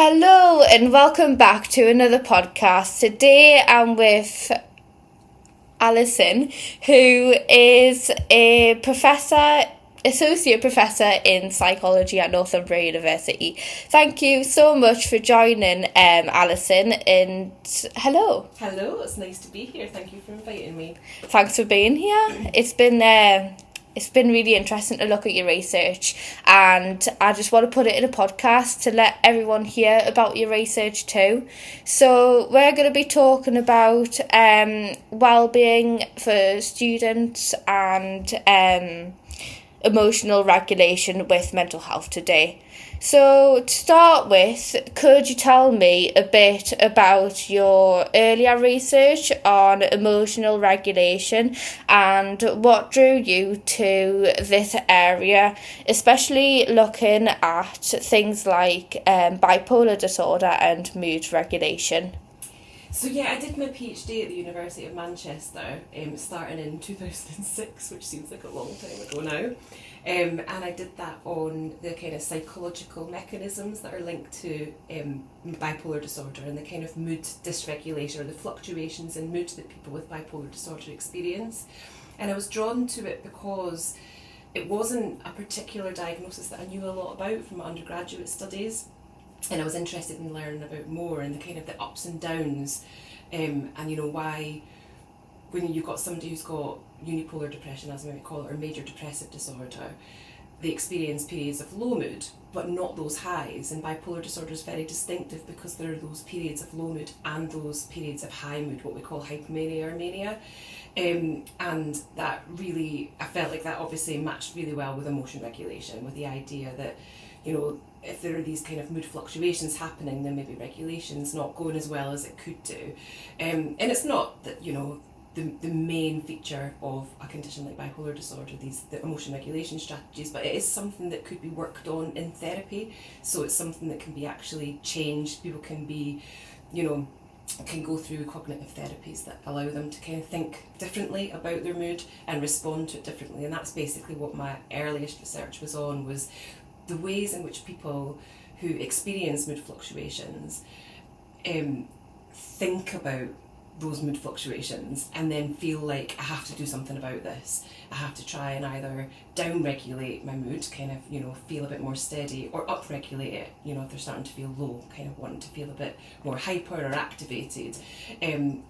Hello and welcome back to another podcast. Today I'm with Alyson, who is a associate professor in psychology at Northumbria University. Thank you so much for joining, Alyson, and hello. Hello, it's nice to be here. Thank you for inviting me. Thanks for being here. It's been really interesting to look at your research, and I just want to put it in a podcast to let everyone hear about your research too. So we're going to be talking about wellbeing for students and emotional regulation with mental health today. So to start with, could you tell me a bit about your earlier research on emotional regulation and what drew you to this area, especially looking at things like bipolar disorder and mood regulation? So I did my PhD at the University of Manchester, starting in 2006, which seems like a long time ago now. And I did that on the kind of psychological mechanisms that are linked to bipolar disorder and the kind of mood dysregulation or the fluctuations in mood that people with bipolar disorder experience. And I was drawn to it because it wasn't a particular diagnosis that I knew a lot about from my undergraduate studies. And I was interested in learning about more and the kind of the ups and downs, and why when you've got somebody who's got unipolar depression, as we might call it, or major depressive disorder, they experience periods of low mood, but not those highs. And bipolar disorder is very distinctive because there are those periods of low mood and those periods of high mood, what we call hypomania or mania. And that really, I felt like that obviously matched really well with emotion regulation, with the idea that, if there are these kind of mood fluctuations happening, then maybe regulation's not going as well as it could do. And it's not that, the main feature of a condition like bipolar disorder, the emotion regulation strategies, but it is something that could be worked on in therapy. So it's something that can be actually changed. People can be, can go through cognitive therapies that allow them to kind of think differently about their mood and respond to it differently. And that's basically what my earliest research was on, was the ways in which people who experience mood fluctuations think about those mood fluctuations and then feel like, I have to do something about this. I have to try and either down-regulate my mood, kind of, feel a bit more steady, or up-regulate it, if they're starting to feel low, kind of wanting to feel a bit more hyper or activated. And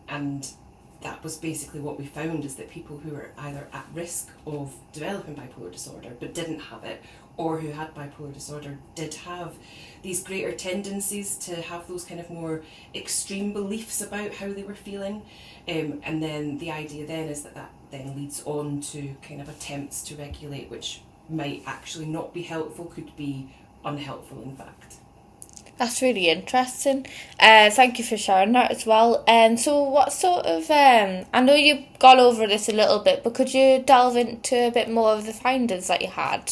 that was basically what we found, is that people who were either at risk of developing bipolar disorder but didn't have it, or who had bipolar disorder did have these greater tendencies to have those kind of more extreme beliefs about how they were feeling. And then the idea then is that then leads on to kind of attempts to regulate, which might actually not be helpful, could be unhelpful in fact. That's really interesting. Thank you for sharing that as well. So what sort of, I know you've gone over this a little bit, but could you delve into a bit more of the findings that you had?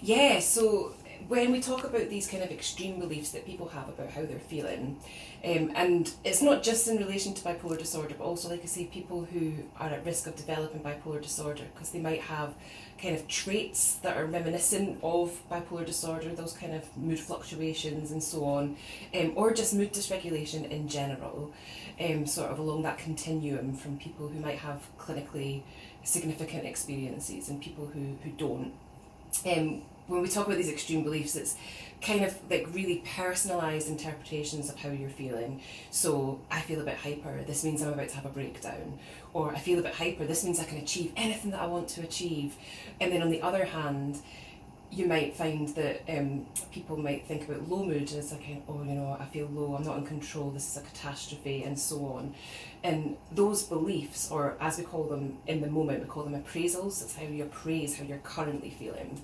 Yeah, so when we talk about these kind of extreme beliefs that people have about how they're feeling, and it's not just in relation to bipolar disorder, but also, like I say, people who are at risk of developing bipolar disorder, because they might have kind of traits that are reminiscent of bipolar disorder, those kind of mood fluctuations and so on, or just mood dysregulation in general, sort of along that continuum from people who might have clinically significant experiences and people who don't. When we talk about these extreme beliefs, it's kind of like really personalised interpretations of how you're feeling. So I feel a bit hyper, this means I'm about to have a breakdown. Or I feel a bit hyper, this means I can achieve anything that I want to achieve. And then on the other hand, you might find that people might think about low mood as like, I feel low, I'm not in control, this is a catastrophe, and so on. And those beliefs, or as we call them in the moment, we call them appraisals, that's how you appraise how you're currently feeling,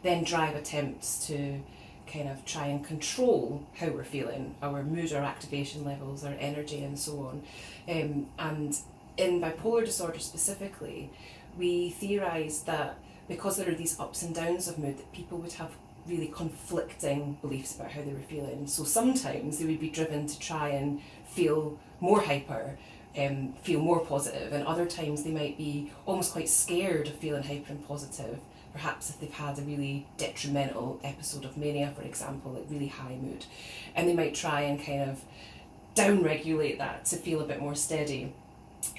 then drive attempts to kind of try and control how we're feeling, our mood, our activation levels, our energy, and so on. And in bipolar disorder specifically, we theorised that because there are these ups and downs of mood, that people would have really conflicting beliefs about how they were feeling. So sometimes they would be driven to try and feel more hyper, feel more positive, and other times they might be almost quite scared of feeling hyper and positive, perhaps if they've had a really detrimental episode of mania, for example, like really high mood, and they might try and kind of down-regulate that to feel a bit more steady.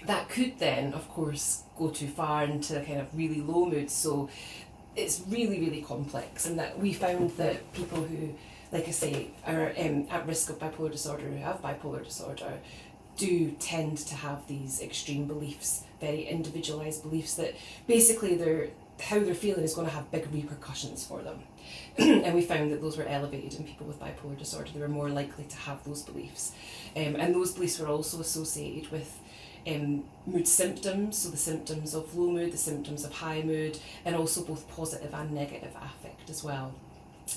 That could then, of course, go too far into kind of really low mood. So it's really, really complex, and that we found that people who, like I say, are at risk of bipolar disorder, who have bipolar disorder, do tend to have these extreme beliefs, very individualised beliefs, that basically how they're feeling is going to have big repercussions for them. And we found that those were elevated in people with bipolar disorder. They were more likely to have those beliefs. And those beliefs were also associated with mood symptoms, so the symptoms of low mood, the symptoms of high mood, and also both positive and negative affect as well.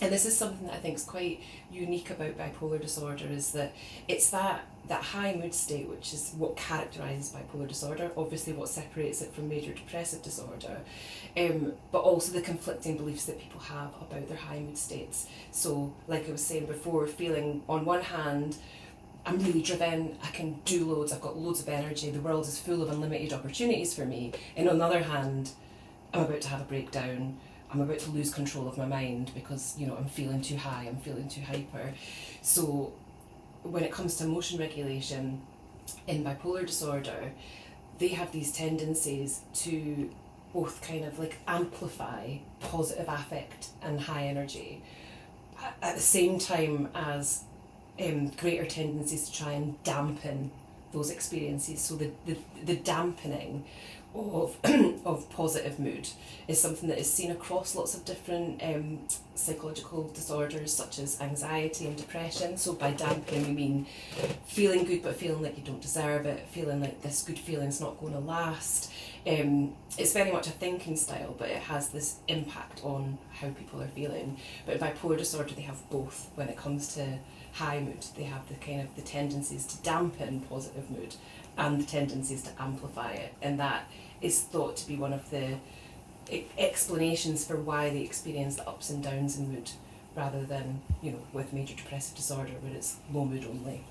And this is something that I think is quite unique about bipolar disorder, is that it's that high mood state which is what characterises bipolar disorder, obviously what separates it from major depressive disorder, but also the conflicting beliefs that people have about their high mood states. So like I was saying before, feeling on one hand, I'm really driven, I can do loads, I've got loads of energy, the world is full of unlimited opportunities for me, and on the other hand, I'm about to have a breakdown, I'm about to lose control of my mind because, I'm feeling too high, I'm feeling too hyper. So when it comes to emotion regulation in bipolar disorder, they have these tendencies to both kind of like amplify positive affect and high energy at the same time as greater tendencies to try and dampen those experiences. So the dampening of positive mood is something that is seen across lots of different psychological disorders such as anxiety and depression. So by dampening we mean feeling good but feeling like you don't deserve it, feeling like this good feeling's not going to last. It's very much a thinking style, but it has this impact on how people are feeling. But in bipolar disorder they have both. When it comes to high mood, they have the tendencies to dampen positive mood and the tendencies to amplify it, and that is thought to be one of the explanations for why they experience the ups and downs in mood, rather than with major depressive disorder where it's low mood only.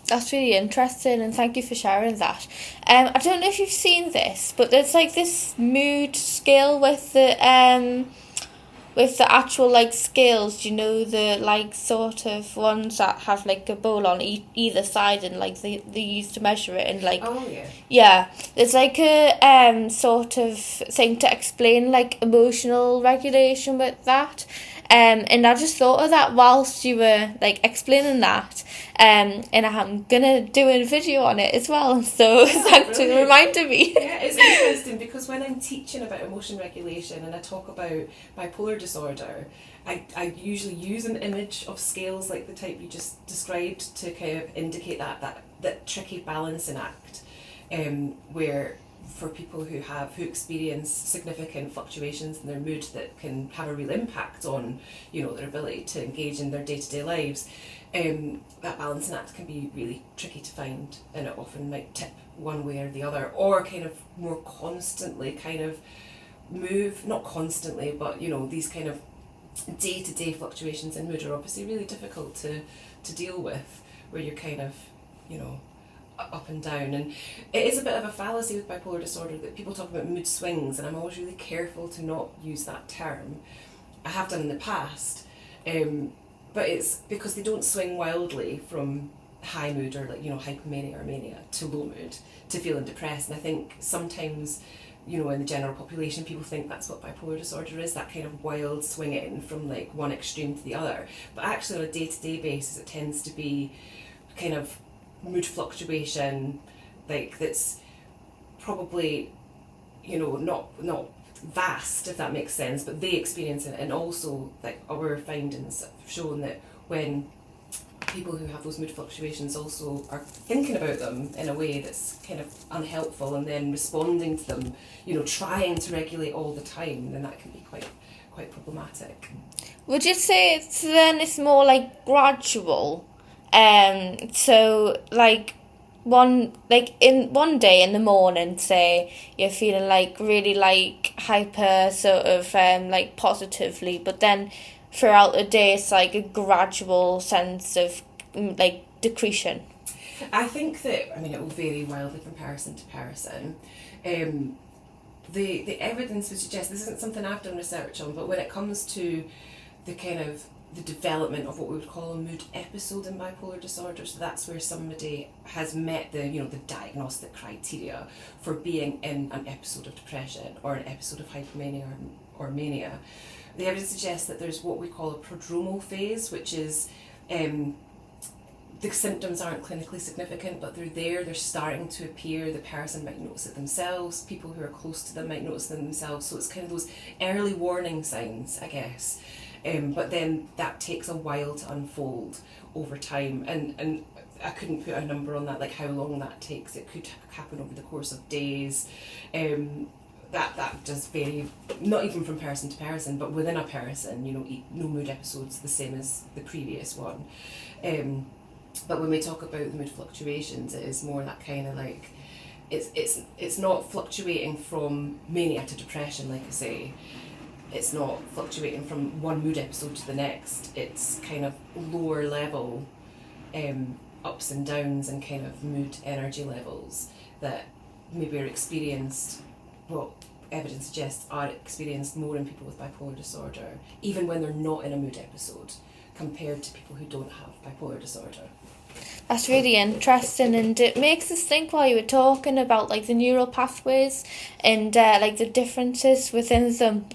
That's really interesting, and thank you for sharing that. I don't know if you've seen this, but there's like this mood scale with the actual like scales, the sort of ones that have like a bowl on either side, and like they use to measure it, and like there's like a sort of thing to explain like emotional regulation with that. And I just thought of that whilst you were like explaining that, and I'm gonna do a video on it as well. So thanks for reminding me. Yeah, it's interesting because when I'm teaching about emotion regulation and I talk about bipolar disorder, I usually use an image of scales like the type you just described to kind of indicate that tricky balancing act, where for people who experience significant fluctuations in their mood that can have a real impact on their ability to engage in their day-to-day lives, that balancing act can be really tricky to find, and it often might tip one way or the other, or kind of more constantly kind of move, not constantly, but these kind of day-to-day fluctuations in mood are obviously really difficult to deal with, where you're kind of up and down. And it is a bit of a fallacy with bipolar disorder that people talk about mood swings, and I'm always really careful to not use that term. I have done in the past, but it's because they don't swing wildly from high mood or hypomania or mania to low mood to feeling depressed. And I think sometimes in the general population people think that's what bipolar disorder is, that kind of wild swinging from like one extreme to the other, but actually on a day-to-day basis it tends to be kind of mood fluctuation, like that's probably not vast, if that makes sense, but they experience it. And also like our findings have shown that when people who have those mood fluctuations also are thinking about them in a way that's kind of unhelpful and then responding to them, trying to regulate all the time, then that can be quite problematic. Would you say it's more like gradual? So like one day in the morning, say you're feeling like really like hyper sort of like positively, but then throughout the day it's like a gradual sense of like decretion. I think that it will vary wildly from person to person. the evidence would suggest, this isn't something I've done research on, but when it comes to the kind of the development of what we would call a mood episode in bipolar disorder, so that's where somebody has met the the diagnostic criteria for being in an episode of depression or an episode of hypomania or mania. The evidence suggests that there's what we call a prodromal phase, which is the symptoms aren't clinically significant, but they're there, they're starting to appear, the person might notice it themselves, people who are close to them might notice them themselves, so it's kind of those early warning signs, I guess. But then that takes a while to unfold over time, and I couldn't put a number on that, like how long that takes. It could happen over the course of days. That does vary, not even from person to person, but within a person, no mood episode's the same as the previous one. But when we talk about the mood fluctuations, it is more that kind of like, it's not fluctuating from mania to depression, like I say. It's not fluctuating from one mood episode to the next. It's kind of lower level ups and downs and kind of mood energy levels that maybe are experienced, well, evidence suggests are experienced more in people with bipolar disorder, even when they're not in a mood episode, compared to people who don't have bipolar disorder. That's really interesting, and it makes us think while you were talking about like the neural pathways and like the differences within them.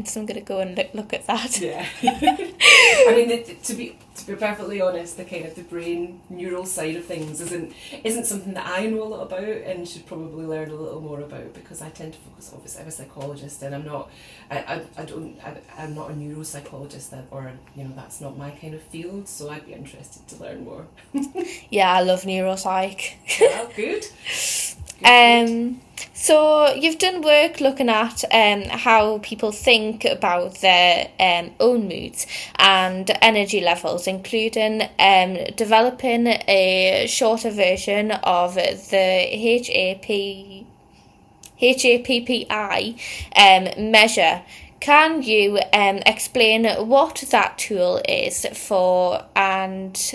So I'm gonna go and look at that. Yeah. I mean, to be perfectly honest, the kind of the brain neural side of things isn't something that I know a lot about and should probably learn a little more about, because I tend to focus, obviously I'm a psychologist and I'm not a neuropsychologist, or that's not my kind of field, so I'd be interested to learn more. Yeah, I love neuropsych. Well, good. Good. So you've done work looking at how people think about their own moods and energy levels, including developing a shorter version of the HAPPI measure. Can you explain what that tool is for and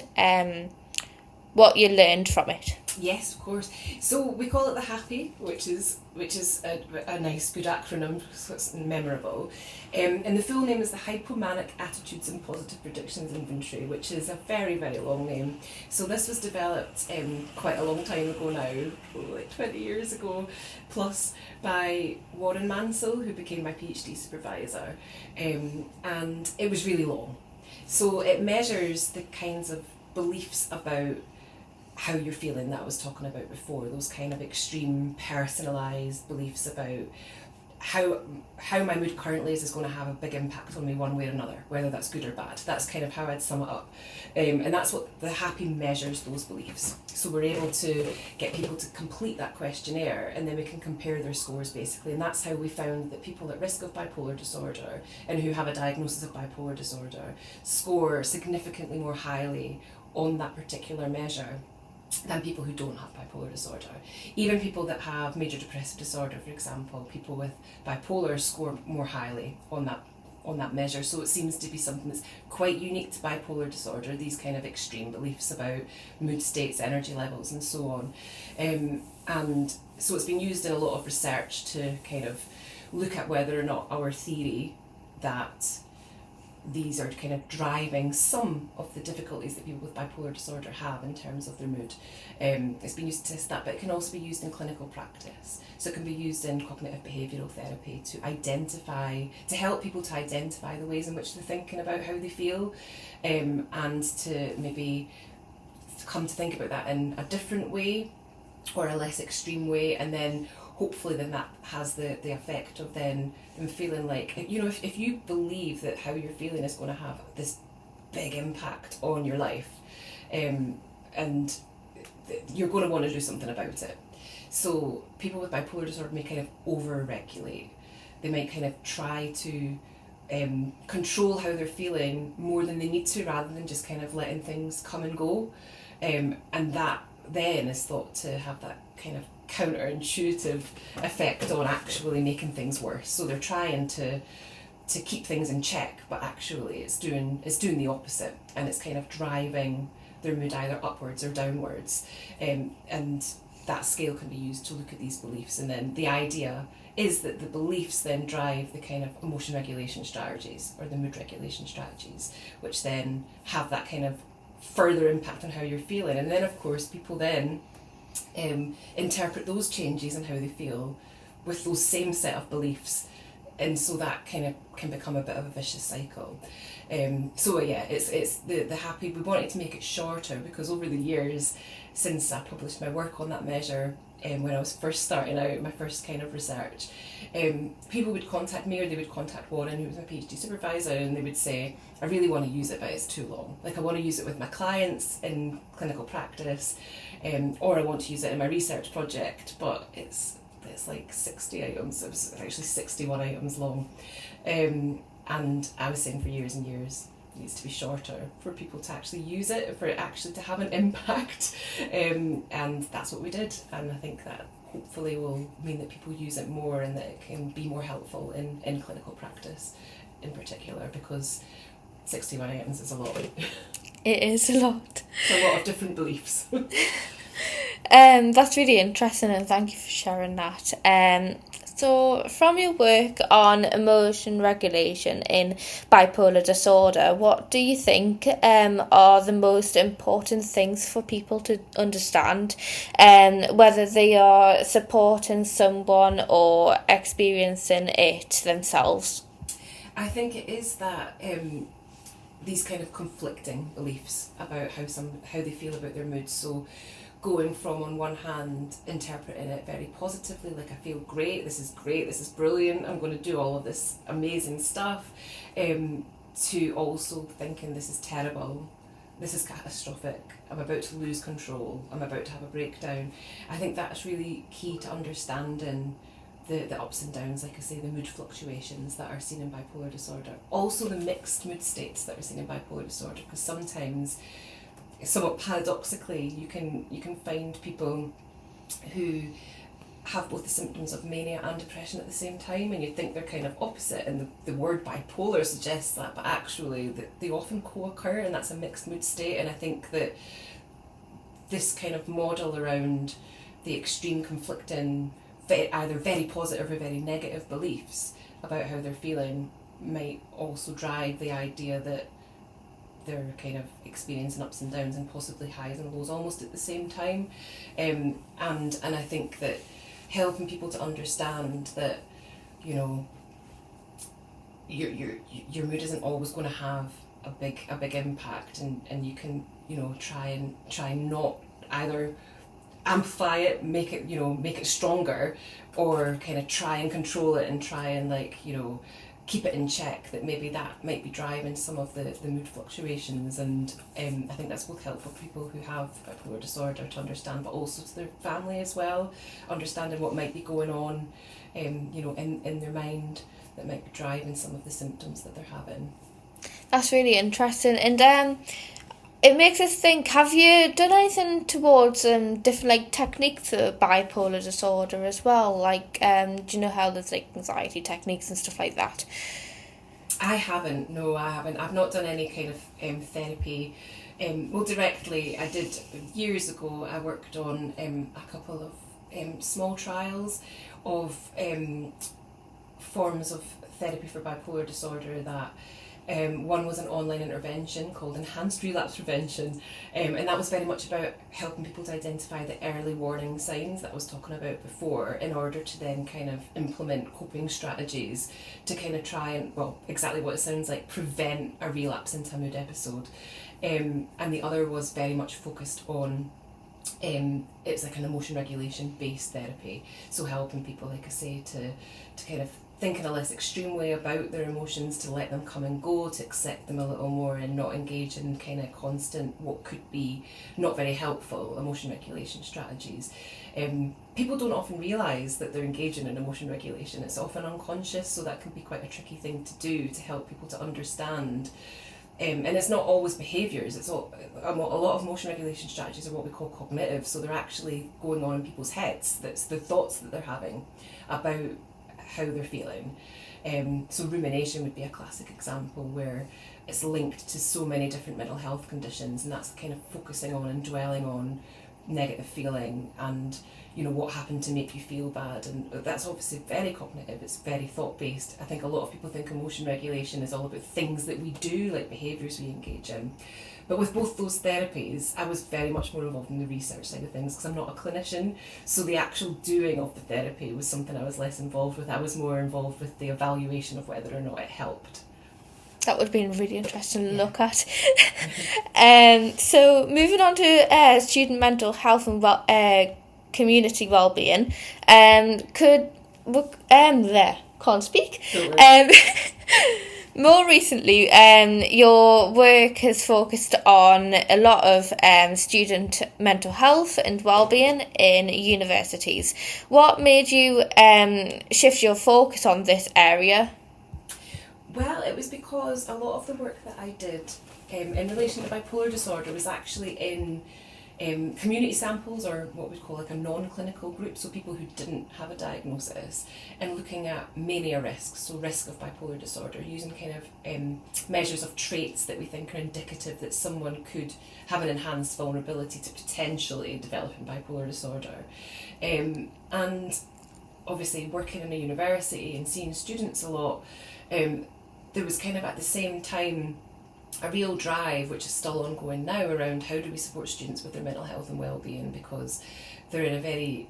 what you learned from it? Yes, of course. So we call it the HAPPY, which is a nice, good acronym, so it's memorable. And the full name is the Hypomanic Attitudes and Positive Predictions Inventory, which is a very, very long name. So this was developed quite a long time ago now, like 20 years ago, plus by Warren Mansell, who became my PhD supervisor. And it was really long. So it measures the kinds of beliefs about how you're feeling that I was talking about before, those kind of extreme personalised beliefs about how my mood currently is going to have a big impact on me one way or another, whether that's good or bad. That's kind of how I'd sum it up. And that's what the HAPPY measures, those beliefs. So we're able to get people to complete that questionnaire, and then we can compare their scores basically. And that's how we found that people at risk of bipolar disorder and who have a diagnosis of bipolar disorder score significantly more highly on that particular measure than people who don't have bipolar disorder. Even people that have major depressive disorder, for example, people with bipolar score more highly on that measure. So it seems to be something that's quite unique to bipolar disorder, these kind of extreme beliefs about mood states, energy levels and so on. And so it's been used in a lot of research to kind of look at whether or not our theory that these are kind of driving some of the difficulties that people with bipolar disorder have in terms of their mood. It's been used to test that, but it can also be used in clinical practice. So it can be used in cognitive behavioural therapy to help people to identify the ways in which they're thinking about how they feel, and to maybe come to think about that in a different way or a less extreme way, and then hopefully then that has the effect of then them feeling like, if you believe that how you're feeling is going to have this big impact on your life, and you're going to want to do something about it. So people with bipolar disorder may kind of over-regulate. They might kind of try to control how they're feeling more than they need to, rather than just kind of letting things come and go. And that then is thought to have that kind of counterintuitive effect on actually making things worse. So they're trying to keep things in check, but actually it's doing the opposite, and it's kind of driving their mood either upwards or downwards. And that scale can be used to look at these beliefs, and then the idea is that the beliefs then drive the kind of emotion regulation strategies or the mood regulation strategies, which then have that kind of further impact on how you're feeling. And then of course people then interpret those changes and how they feel with those same set of beliefs, and so that kind of can become a bit of a vicious cycle. So yeah, it's the happy, we wanted to make it shorter because over the years since I published my work on that measure, when I was first starting out, my first kind of research, people would contact me, or they would contact Warren, who was my PhD supervisor, and they would say, I really want to use it, but it's too long. Like, I want to use it with my clients in clinical practice, or I want to use it in my research project, but it's like 60 items. It was actually 61 items long. And I was saying for years and years, it needs to be shorter for people to actually use it, for it actually to have an impact. And that's what we did. And I think that hopefully will mean that people use it more and that it can be more helpful in clinical practice in particular, because 61 items is a lot. It is a lot. It's a lot of different beliefs. That's really interesting, and thank you for sharing that. So from your work on emotion regulation in bipolar disorder, what do you think are the most important things for people to understand, whether they are supporting someone or experiencing it themselves? I think it is that these kind of conflicting beliefs about how they feel about their moods. So going from, on one hand, interpreting it very positively, like I feel great, this is brilliant, I'm going to do all of this amazing stuff, to also thinking this is terrible, this is catastrophic, I'm about to lose control, I'm about to have a breakdown. I think that's really key to understanding the ups and downs, like I say, the mood fluctuations that are seen in bipolar disorder. Also the mixed mood states that are seen in bipolar disorder, because sometimes, somewhat paradoxically, you can find people who have both the symptoms of mania and depression at the same time, and you think they're kind of opposite, and the word bipolar suggests that, but actually they often co-occur, and that's a mixed mood state. And I think that this kind of model around the extreme conflicting, either very positive or very negative beliefs about how they're feeling might also drive the idea that they're kind of experiencing ups and downs and possibly highs and lows almost at the same time. And I think that helping people to understand that, you know, your mood isn't always going to have a big impact, and you can, you know, try and not either amplify it, make it stronger, or kind of try and control it and try and, like, you know, keep it in check, that maybe that might be driving some of the mood fluctuations. And I think that's both helpful for people who have bipolar disorder to understand, but also to their family as well, understanding what might be going on you know, in their mind that might be driving some of the symptoms that they're having. That's really interesting, and it makes us think, have you done anything towards different, like, techniques for bipolar disorder as well? Like, do you know how there's, like, anxiety techniques and stuff like that? I haven't. I've not done any kind of therapy. Well, directly, I did years ago. I worked on a couple of small trials of forms of therapy for bipolar disorder that one was an online intervention called Enhanced Relapse Prevention, and that was very much about helping people to identify the early warning signs that I was talking about before, in order to then kind of implement coping strategies to kind of try and, well, exactly what it sounds like, prevent a relapse into a mood episode. And the other was very much focused on it's like an emotion regulation based therapy, so helping people, like I say, to kind of think in a less extreme way about their emotions, to let them come and go, to accept them a little more, and not engage in kind of constant, what could be not very helpful emotion regulation strategies. People don't often realise that they're engaging in emotion regulation. It's often unconscious, so that can be quite a tricky thing to do, to help people to understand. And it's not always behaviours, it's all, a lot of emotion regulation strategies are what we call cognitive, so they're actually going on in people's heads. That's the thoughts that they're having about how they're feeling. So rumination would be a classic example, where it's linked to so many different mental health conditions, and that's kind of focusing on and dwelling on negative feeling and, you know, what happened to make you feel bad. And that's obviously very cognitive, it's very thought-based. I think a lot of people think emotion regulation is all about things that we do, like behaviours we engage in. But with both those therapies, I was very much more involved in the research side of things because I'm not a clinician. So the actual doing of the therapy was something I was less involved with. I was more involved with the evaluation of whether or not it helped. That would have been really interesting to look at. So moving on to student mental health and community wellbeing, can't speak. More recently, your work has focused on a lot of student mental health and wellbeing in universities. What made you shift your focus on this area? Well, it was because a lot of the work that I did in relation to bipolar disorder was actually in community samples, or what we'd call like a non-clinical group, so people who didn't have a diagnosis, and looking at mania risk, so risk of bipolar disorder, using kind of measures of traits that we think are indicative that someone could have an enhanced vulnerability to potentially developing bipolar disorder. And obviously working in a university and seeing students a lot, there was kind of at the same time a real drive, which is still ongoing now, around how do we support students with their mental health and well-being, because they're in a very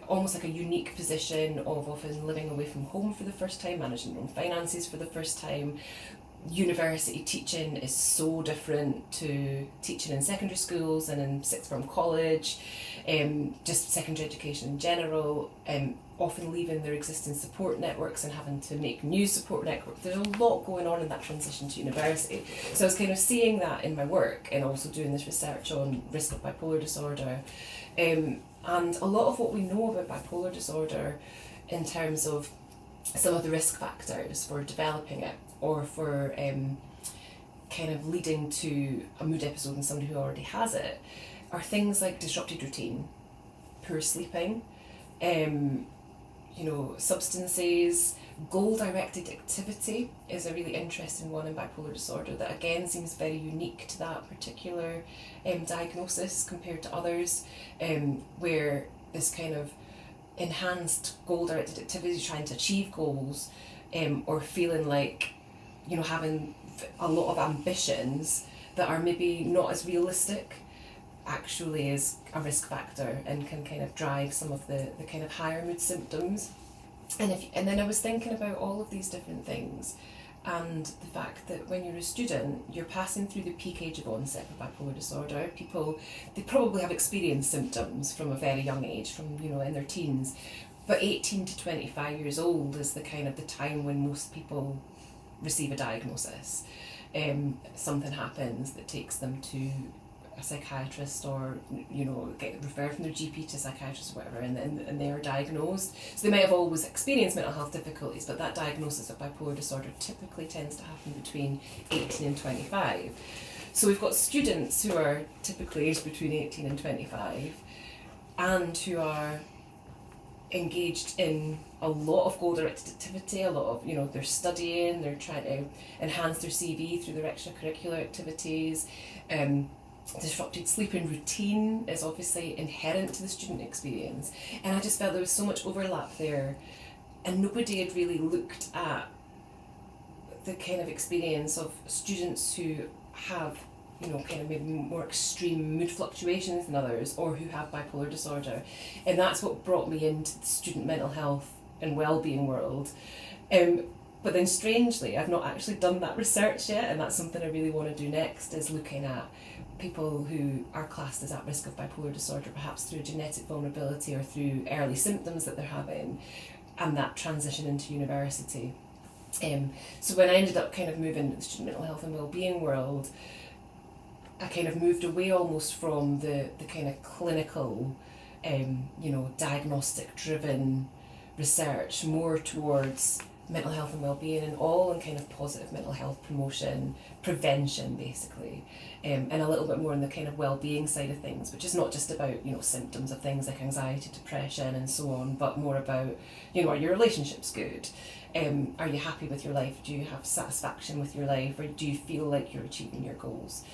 almost like a unique position of often living away from home for the first time, managing their own finances for the first time. University teaching is so different to teaching in secondary schools and in sixth form college, just secondary education in general, often leaving their existing support networks and having to make new support networks. There's a lot going on in that transition to university. So I was kind of seeing that in my work and also doing this research on risk of bipolar disorder. And a lot of what we know about bipolar disorder in terms of some of the risk factors for developing it or for kind of leading to a mood episode in somebody who already has it are things like disrupted routine, poor sleeping, substances. Goal-directed activity is a really interesting one in bipolar disorder that again seems very unique to that particular diagnosis compared to others, where this kind of enhanced goal-directed activity, trying to achieve goals, or feeling like, having a lot of ambitions that are maybe not as realistic, actually is a risk factor and can kind of drive some of the kind of higher mood symptoms. And then I was thinking about all of these different things and the fact that when you're a student, you're passing through the peak age of onset of bipolar disorder. They probably have experienced symptoms from a very young age, from in their teens, but 18 to 25 years old is the kind of the time when most people receive a diagnosis. Something happens that takes them to a psychiatrist, or get referred from their GP to a psychiatrist or whatever, and they are diagnosed. So they might have always experienced mental health difficulties, but that diagnosis of bipolar disorder typically tends to happen between 18 and 25. So we've got students who are typically aged between 18 and 25 and who are engaged in a lot of goal-directed activity, a lot of, they're studying, they're trying to enhance their CV through their extracurricular activities. Disrupted sleeping routine is obviously inherent to the student experience, and I just felt there was so much overlap there, and nobody had really looked at the kind of experience of students who have kind of maybe more extreme mood fluctuations than others, or who have bipolar disorder. And that's what brought me into the student mental health and wellbeing world. But then strangely, I've not actually done that research yet, and that's something I really want to do next, is looking at people who are classed as at risk of bipolar disorder, perhaps through genetic vulnerability or through early symptoms that they're having, and that transition into university. So when I ended up kind of moving to the student mental health and wellbeing world, I kind of moved away almost from the kind of clinical, diagnostic driven research, more towards mental health and wellbeing and all, and kind of positive mental health promotion, prevention basically, and a little bit more on the kind of wellbeing side of things, which is not just about symptoms of things like anxiety, depression and so on, but more about are your relationships good, are you happy with your life, do you have satisfaction with your life, or do you feel like you're achieving your goals.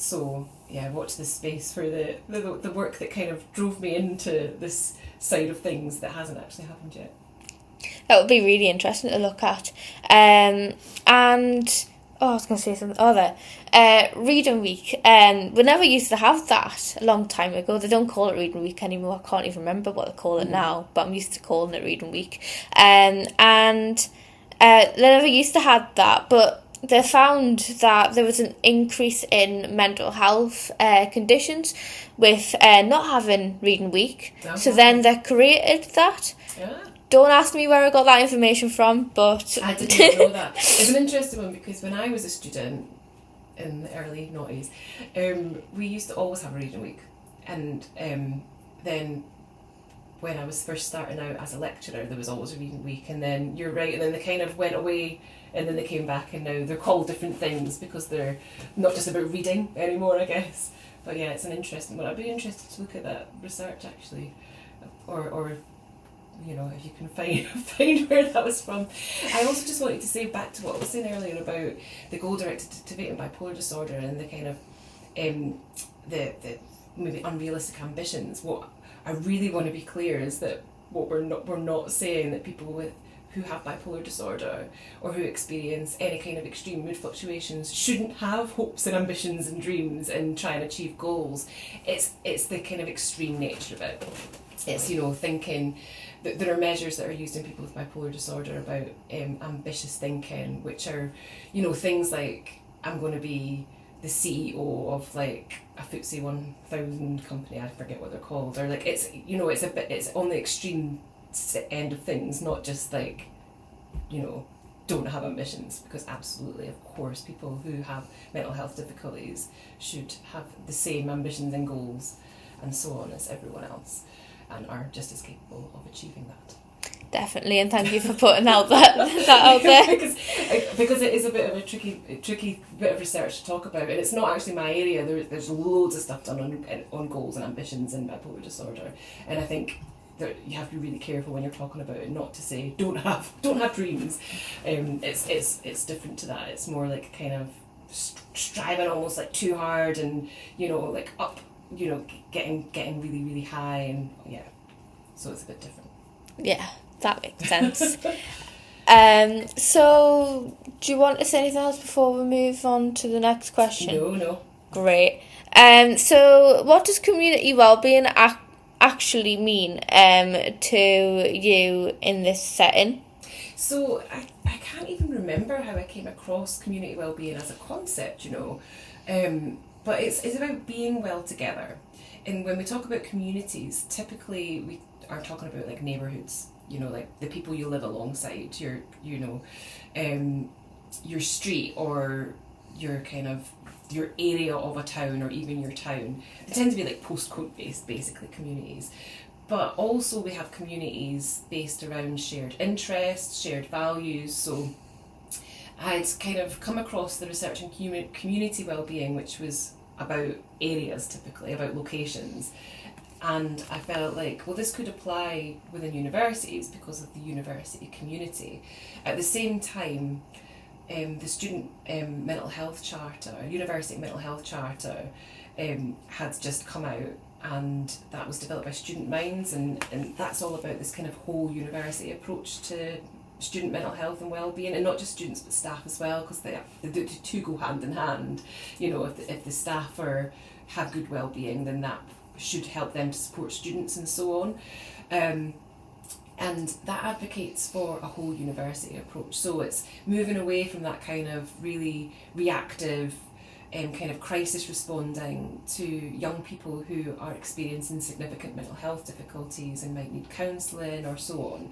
So yeah, watch this space for the work that kind of drove me into this side of things that hasn't actually happened yet. That would be really interesting to look at. And I was going to say something other. Reading Week. We never used to have that a long time ago. They don't call it Reading Week anymore. I can't even remember what they call it now, but I'm used to calling it Reading Week. And they never used to have that, but they found that there was an increase in mental health conditions with not having Reading Week. Oh, so then they created that. Yeah. Don't ask me where I got that information from, but... I didn't know that. It's an interesting one because when I was a student in the early noughties, we used to always have a reading week. And then when I was first starting out as a lecturer, there was always a reading week. And then, you're right, and then they kind of went away and then they came back and now they're called different things because they're not just about reading anymore, I guess. But yeah, it's an interesting one. I'd be interested to look at that research actually. Or you know, if you can find where that was from. I also just wanted to say back to what I was saying earlier about the goal-directed activating bipolar disorder and the kind of the maybe unrealistic ambitions. What I really want to be clear is that what we're not saying that people who have bipolar disorder or who experience any kind of extreme mood fluctuations shouldn't have hopes and ambitions and dreams and try and achieve goals. It's the kind of extreme nature of it. It's, you know, thinking that there are measures that are used in people with bipolar disorder about ambitious thinking, which are, you know, things like, I'm going to be the CEO of like a FTSE 1000 company, I forget what they're called, or like, it's, you know, it's on the extreme end of things, not just like, you know, don't have ambitions, because absolutely, of course, people who have mental health difficulties should have the same ambitions and goals and so on as everyone else, and are just as capable of achieving that. Definitely, and thank you for putting that out there. because it is a bit of a tricky bit of research to talk about, and it's not actually my area. There's loads of stuff done on goals and ambitions in bipolar disorder, and I think that you have to be really careful when you're talking about it, not to say don't have dreams. It's different to that. It's more like kind of striving almost like too hard, and you know, like up, you know, getting really really high, and yeah, so it's a bit different. Yeah, that makes sense. So do you want to say anything else before we move on to the next question? No. Great. So what does community wellbeing actually mean to you in this setting? So I can't even remember how I came across community wellbeing as a concept, you know, but it's about being well together. And when we talk about communities, typically we are talking about like neighbourhoods, you know, like the people you live alongside, your street, or your kind of your area of a town, or even your town. They tend to be like postcode based, basically, communities. But also we have communities based around shared interests, shared values. So I'd kind of come across the research in community wellbeing, which was about areas, typically, about locations. And I felt like, well, this could apply within universities because of the university community. At the same time, the student mental health charter, university mental health charter, had just come out, and that was developed by Student Minds, and that's all about this kind of whole university approach to student mental health and well-being, and not just students but staff as well, because the two go hand in hand. You know, if the staff have good well-being, then that should help them to support students and so on. And that advocates for a whole university approach. So it's moving away from that kind of really reactive kind of crisis responding to young people who are experiencing significant mental health difficulties and might need counselling or so on,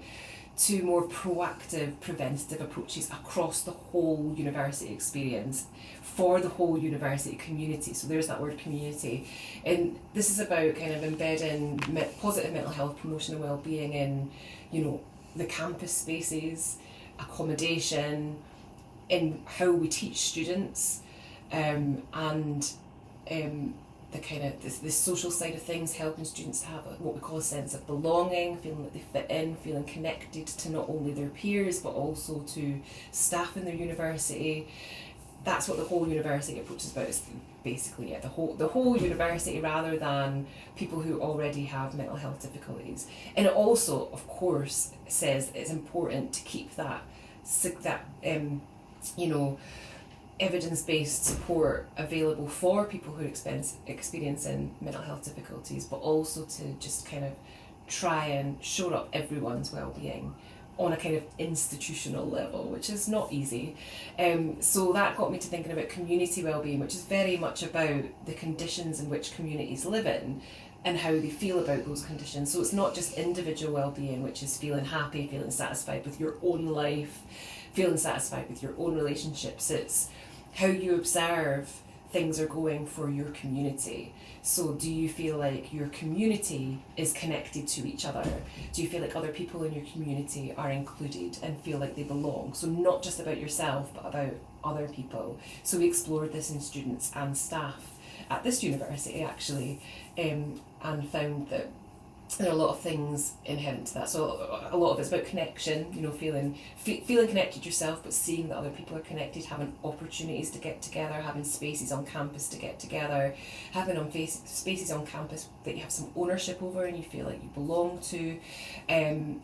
to more proactive, preventative approaches across the whole university experience for the whole university community. So there's that word community. And this is about kind of embedding positive mental health promotion and well-being in, you know, the campus spaces, accommodation, in how we teach students, and the kind of the social side of things, helping students to have what we call a sense of belonging, feeling that they fit in, feeling connected to not only their peers but also to staff in their university, that's what the whole university approach is about, is basically the whole university, rather than people who already have mental health difficulties. And it also, of course, says it's important to keep that evidence-based support available for people who are experiencing mental health difficulties, but also to just kind of try and shore up everyone's well-being on a kind of institutional level, which is not easy. So that got me to thinking about community well-being, which is very much about the conditions in which communities live in and how they feel about those conditions. So it's not just individual well-being, which is feeling happy, feeling satisfied with your own life, feeling satisfied with your own relationships. It's how you observe things are going for your community. So do you feel like your community is connected to each other? Do you feel like other people in your community are included and feel like they belong? So not just about yourself, but about other people. So we explored this in students and staff at this university, actually, and found that there are a lot of things inherent to that. So a lot of it's about connection, feeling connected yourself, but seeing that other people are connected, having opportunities to get together, having spaces on campus to get together, having spaces on campus that you have some ownership over and you feel like you belong to, and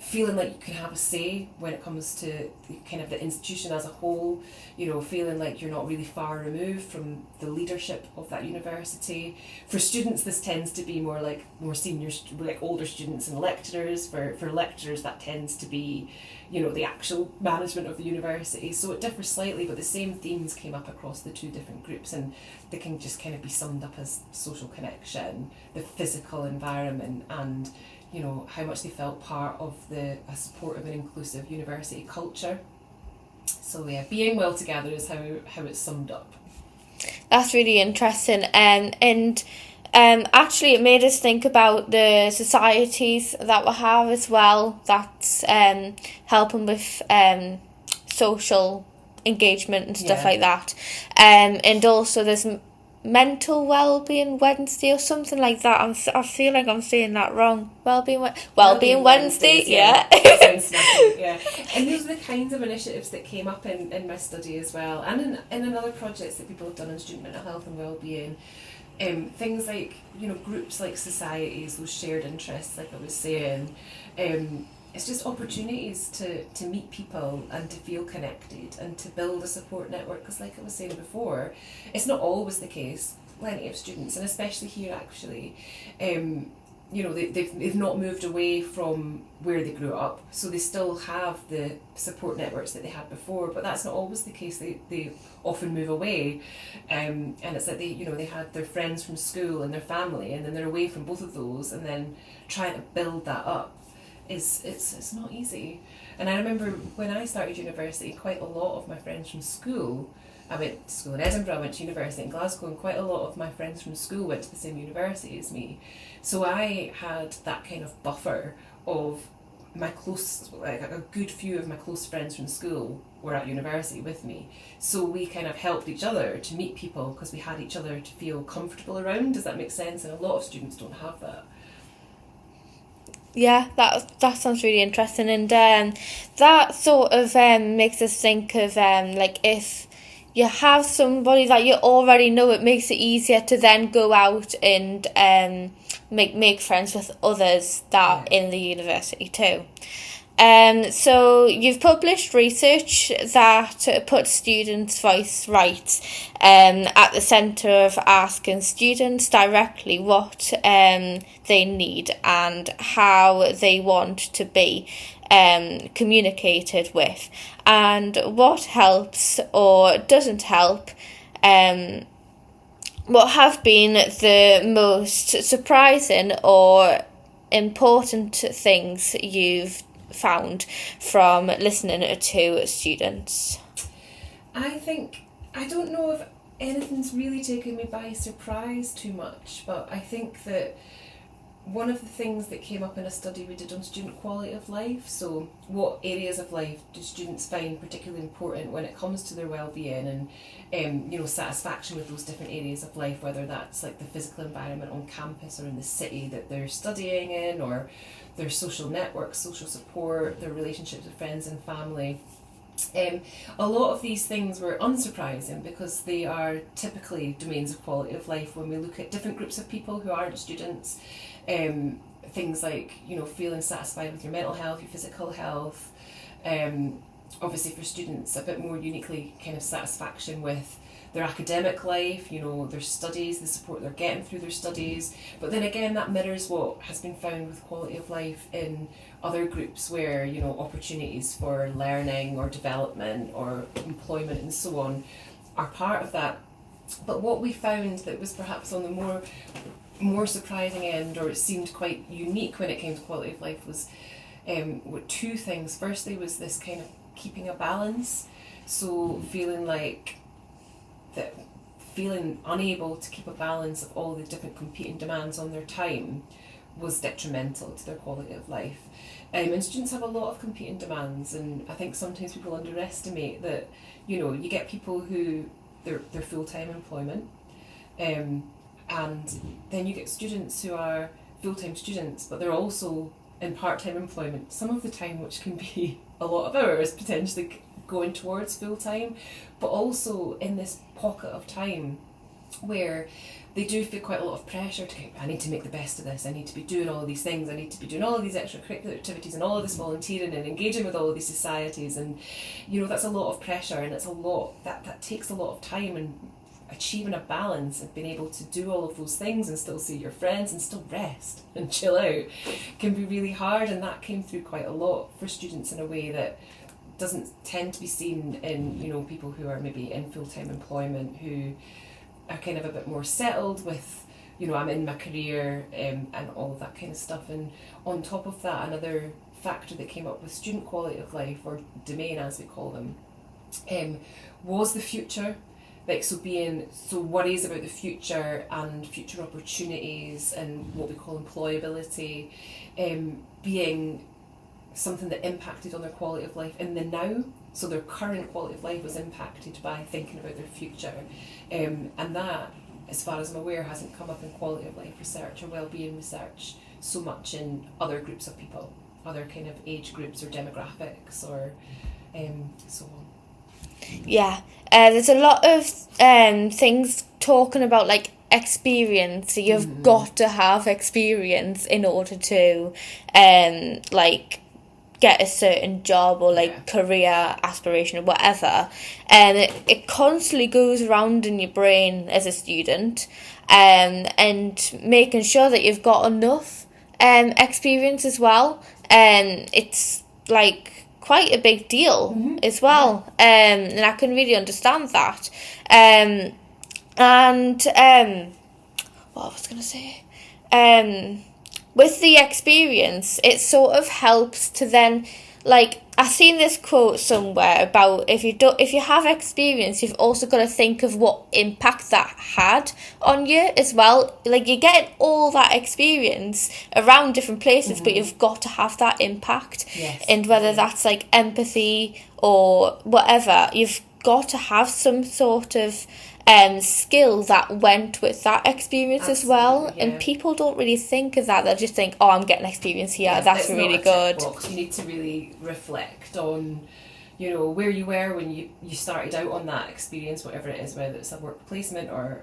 feeling like you can have a say when it comes to the institution as a whole, feeling like you're not really far removed from the leadership of that university. For students, this tends to be more senior, like older students and lecturers. For lecturers, that tends to be, the actual management of the university. So it differs slightly, but the same themes came up across the two different groups, and they can just kind of be summed up as social connection, the physical environment, and how much they felt part of a supportive and inclusive university culture. So yeah, being well together is how it's summed up. That's really interesting, and actually it made us think about the societies that we have as well, that's helping with social engagement and stuff like that, and also there's Mental Wellbeing Wednesday or something like that. I feel like I'm saying that wrong. Wellbeing Wednesday, yeah. Yeah. And those are the kinds of initiatives that came up in my study as well, and in other projects that people have done in student mental health and wellbeing. Things like, groups like societies, those shared interests, like I was saying. It's just opportunities to meet people and to feel connected and to build a support network, because like I was saying before, it's not always the case. Plenty of students, and especially here actually, they've not moved away from where they grew up, so they still have the support networks that they had before, but that's not always the case. They often move away, and it's like they had their friends from school and their family, and then they're away from both of those, and then trying to build that up. It's not easy. And I remember when I started university, quite a lot of my friends from school, I went to school in Edinburgh, I went to university in Glasgow, and quite a lot of my friends from school went to the same university as me. So I had that kind of buffer of my a good few of my close friends from school were at university with me. So we kind of helped each other to meet people because we had each other to feel comfortable around. Does that make sense? And a lot of students don't have that. Yeah, that sounds really interesting, and that sort of makes us think of like if you have somebody that you already know, it makes it easier to then go out and make friends with others that are in the university too. So you've published research that puts students' voice rights at the centre of asking students directly what they need and how they want to be communicated with, and what helps or doesn't help. What have been the most surprising or important things you've found from listening to students? I don't know if anything's really taken me by surprise too much, but I think that one of the things that came up in a study we did on student quality of life, so what areas of life do students find particularly important when it comes to their well-being and satisfaction with those different areas of life, whether that's like the physical environment on campus or in the city that they're studying in, or their social networks, social support, their relationships with friends and family. A lot of these things were unsurprising because they are typically domains of quality of life when we look at different groups of people who aren't students. Things like, feeling satisfied with your mental health, your physical health. Obviously for students, a bit more uniquely kind of satisfaction with their academic life, their studies, the support they're getting through their studies. But then again, that mirrors what has been found with quality of life in other groups where, opportunities for learning or development or employment and so on are part of that. But what we found that was perhaps on the more surprising end, or it seemed quite unique when it came to quality of life, was two things. Firstly was this kind of keeping a balance. So feeling unable to keep a balance of all the different competing demands on their time was detrimental to their quality of life. And students have a lot of competing demands, and I think sometimes people underestimate that, you get people who, they're full-time employment, and then you get students who are full-time students, but they're also in part-time employment, some of the time, which can be a lot of hours potentially going towards full-time, but also in this pocket of time where they do feel quite a lot of pressure to I need to make the best of this, I need to be doing all of these things, I need to be doing all of these extracurricular activities and all of this volunteering and engaging with all of these societies, and that's a lot of pressure, and it's a lot that takes a lot of time, and achieving a balance and being able to do all of those things and still see your friends and still rest and chill out can be really hard. And that came through quite a lot for students in a way that doesn't tend to be seen in people who are maybe in full-time employment, who are kind of a bit more settled with I'm in my career, and all of that kind of stuff. And on top of that, another factor that came up with student quality of life, or domain as we call them, was the future. So worries about the future and future opportunities and what we call employability, being something that impacted on their quality of life in the now. So their current quality of life was impacted by thinking about their future, and that, as far as I'm aware, hasn't come up in quality of life research or wellbeing research so much in other groups of people, other kind of age groups or demographics, or so on. Yeah, there's a lot of things talking about like experience. You've got to have experience in order to get a certain job or career aspiration or whatever, and it constantly goes around in your brain as a student, and making sure that you've got enough experience as well, and it's quite a big deal as well, and I can really understand that. What I was going to say, with the experience, it sort of helps to then, I seen this quote somewhere about if you have experience, you've also got to think of what impact that had on you as well. You get all that experience around different places, but you've got to have that impact. Yes. And whether that's empathy or whatever, you've got to have some sort of skill that went with that experience. Absolutely, as well. Yeah. And people don't really think of that. They just think, oh, I'm getting experience here, that's really good. You need to really reflect on where you were when you started out on that experience, whatever it is, whether it's a work placement or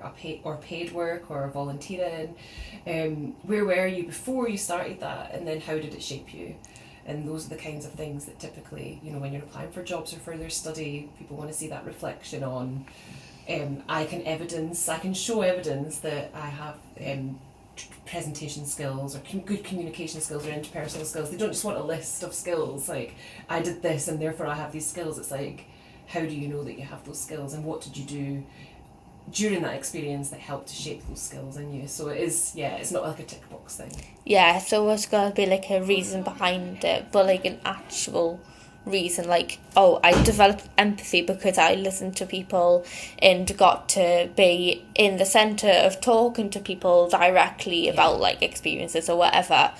paid work or volunteering. Where were you before you started that, and then how did it shape you? And those are the kinds of things that typically, when you're applying for jobs or further study, people want to see that reflection on. I can show evidence that I have presentation skills or good communication skills or interpersonal skills. They don't just want a list of skills, I did this and therefore I have these skills. It's how do you know that you have those skills, and what did you do during that experience that helped to shape those skills in you? So it's not a tick box thing. Yeah, so it's got to be a reason behind it, but an actual reason, I developed empathy because I listened to people and got to be in the centre of talking to people directly about experiences or whatever.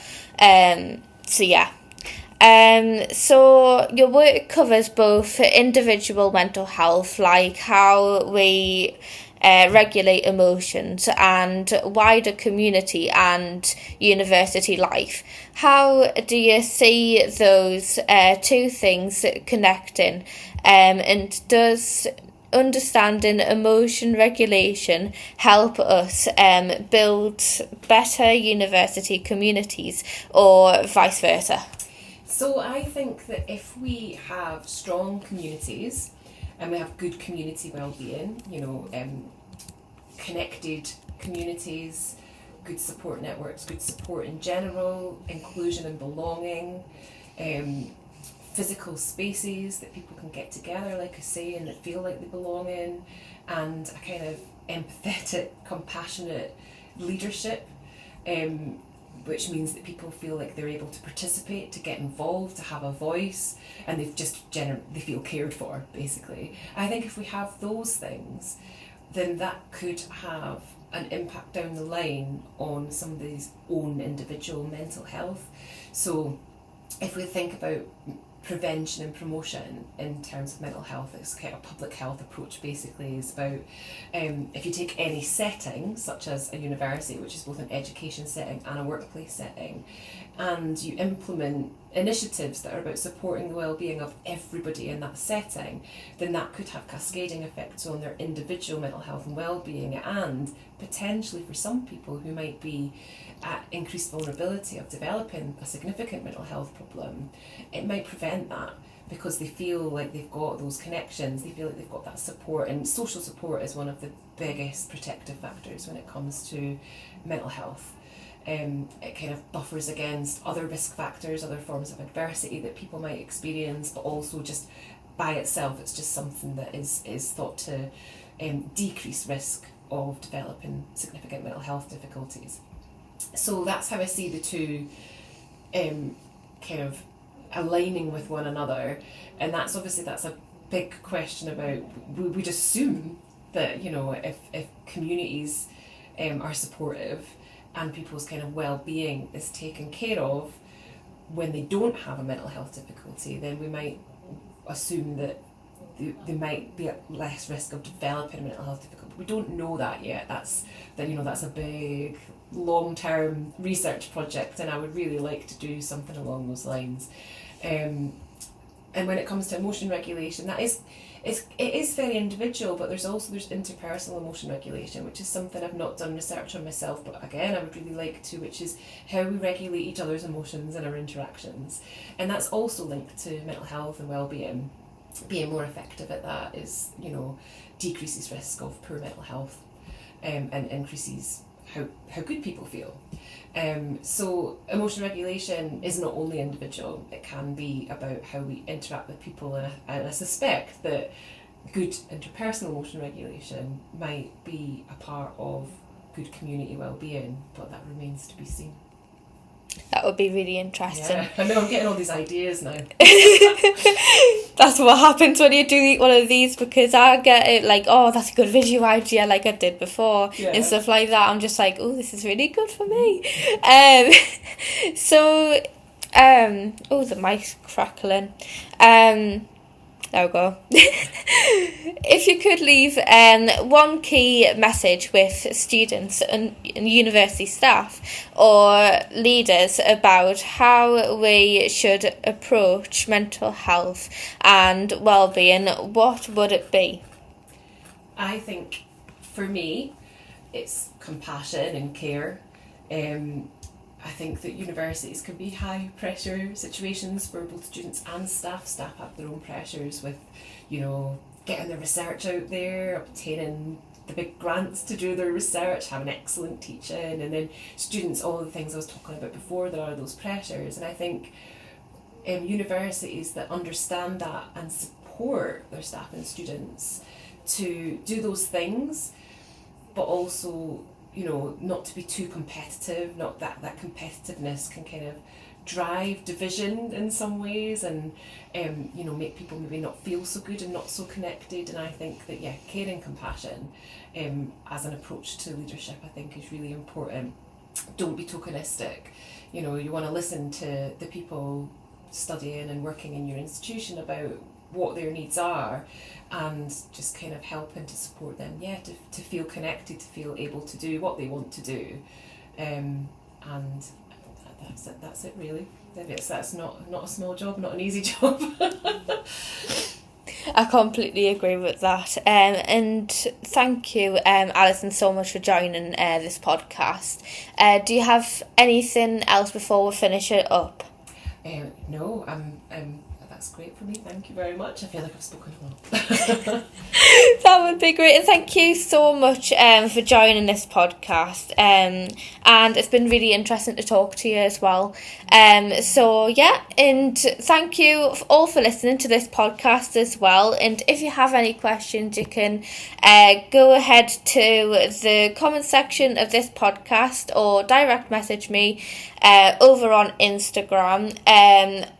So your work covers both individual mental health, how we regulate emotions and wider community and university life. How do you see those two things connecting, and does understanding emotion regulation help us build better university communities, or vice versa? So I think that if we have strong communities and we have good community well-being, connected communities, good support networks, good support in general, inclusion and belonging, physical spaces that people can get together, like I say, and that feel like they belong in, and a kind of empathetic, compassionate leadership, which means that people feel like they're able to participate, to get involved, to have a voice, and they feel cared for, basically. I think if we have those things, then that could have an impact down the line on somebody's own individual mental health. So if we think about prevention and promotion in terms of mental health, it's kind of a public health approach, basically, is about if you take any setting, such as a university, which is both an education setting and a workplace setting, and you implement initiatives that are about supporting the well-being of everybody in that setting, then that could have cascading effects on their individual mental health and well-being, and potentially for some people who might be at increased vulnerability of developing a significant mental health problem, it might prevent that because they feel like they've got those connections, they feel like they've got that support, and social support is one of the biggest protective factors when it comes to mental health. It kind of buffers against other risk factors, other forms of adversity that people might experience, but also just by itself it's just something that is thought to decrease risk of developing significant mental health difficulties. So that's how I see the two kind of aligning with one another, and that's a big question about, we'd assume that if communities are supportive and people's kind of well-being is taken care of when they don't have a mental health difficulty, then we might assume that they might be at less risk of developing a mental health difficulty. We don't know that yet. That's a big long-term research project, and I would really like to do something along those lines. And when it comes to emotion regulation, it is very individual, but there's interpersonal emotion regulation, which is something I've not done research on myself, but again I would really like to, which is how we regulate each other's emotions in our interactions, and that's also linked to mental health and well-being. Being more effective at that is, decreases risk of poor mental health, and increases how good people feel. So emotion regulation is not only individual, it can be about how we interact with people, and I suspect that good interpersonal emotion regulation might be a part of good community well-being, but that remains to be seen. That would be really interesting. Yeah, I know, I'm getting all these ideas now. That's what happens when you do one of these, because I get it like, oh, that's a good video idea, like I did before, and stuff like that. I'm just like, oh, this is really good for me. Oh, the mic's crackling. There we go. If you could leave one key message with students and university staff or leaders about how we should approach mental health and well-being, what would it be? I think for me, it's compassion and care. I think that universities can be high pressure situations for both students and staff. Staff have their own pressures with, getting their research out there, obtaining the big grants to do their research, having excellent teaching, and then students, all the things I was talking about before, there are those pressures. And I think universities that understand that and support their staff and students to do those things, but also not to be too competitive, not that competitiveness can kind of drive division in some ways, and make people maybe not feel so good and not so connected. And I think that care and compassion as an approach to leadership, I think, is really important. Don't be tokenistic. You want to listen to the people studying and working in your institution about what their needs are, and just kind of helping to support them, to feel connected, to feel able to do what they want to do, and that's it really. That's not a small job, not an easy job. I completely agree with that. And thank you, Alison, so much for joining this podcast. Do you have anything else before we finish it up? No, that's great for me. Thank you very much. I feel like I've spoken a lot. That would be great. And thank you so much for joining this podcast. And it's been really interesting to talk to you as well. And thank you all for listening to this podcast as well. And if you have any questions, you can go ahead to the comment section of this podcast or direct message me over on Instagram,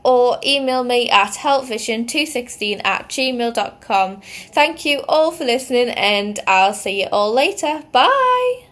or email me at healthvision216@gmail.com. Thank you all for listening, and I'll see you all later. Bye.